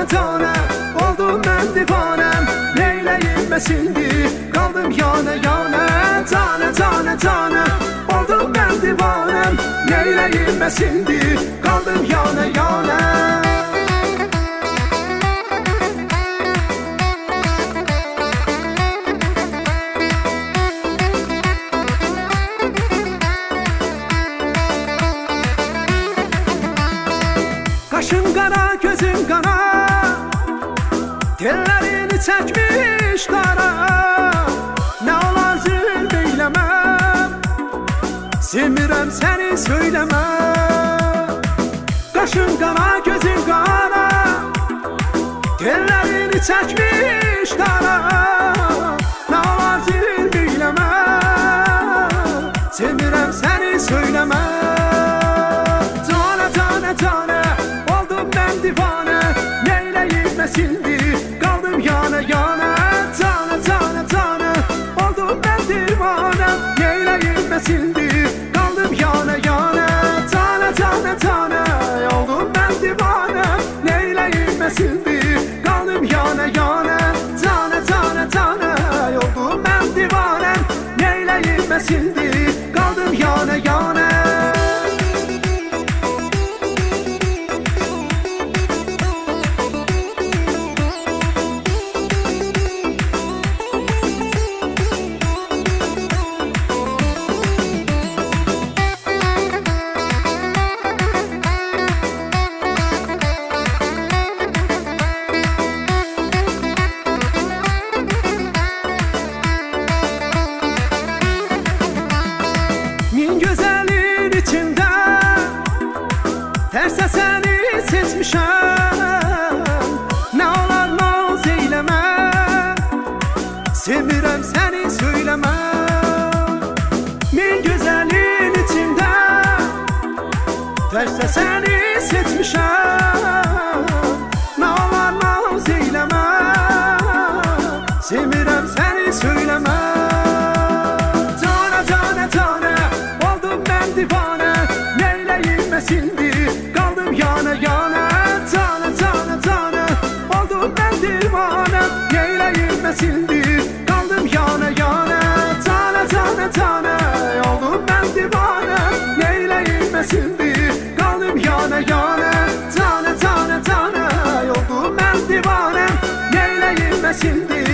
tane tane oldum ben divanem. Neyleyim ben şimdi kaldım yana yana. Tane tane tane oldum ben divanem. Neyleyim ben şimdi kaldım yana yana. Kaşın kara, gözün kara, tellerini çekmiş kara. Ne olar zülm eylemem, semirem seni söylemem. Kaşın kara, gözün kara, tellerini çekmiş kara. Ne olar zülm eylemem, semirem seni söylemem. Tane tane tane oldum ben divane. Neyleyim ben şimdi kaldım yana yana. Tane tane tane oldum ben divane. Neyleyim ben şimdi kaldım yana yana. Tane tane tane oldum ben divane. Neyleyim ben şimdi kaldım yana yana. Tane tane tane oldum ben divane. Neyleyim ben şimdi kaldım yana yana. Min güzelin içinde terse seni seçmişem. Ne olar naz eyleme, semirem seni söyleme. Min güzelin içinde terse seni seçmişem. Ne olar naz eyleme, semirem seni söyleme. Tane tane tane oldum ben divane. Neyleyim ben şimdi kaldım yana yana. Tane tane tane oldum ben divane. Neyleyim ben şimdi kaldım yana yana. Tane tane tane oldum ben divane. Neyleyim ben şimdi kaldım yana yana. Tane tane tane oldum ben divane. Neyleyim ben şimdi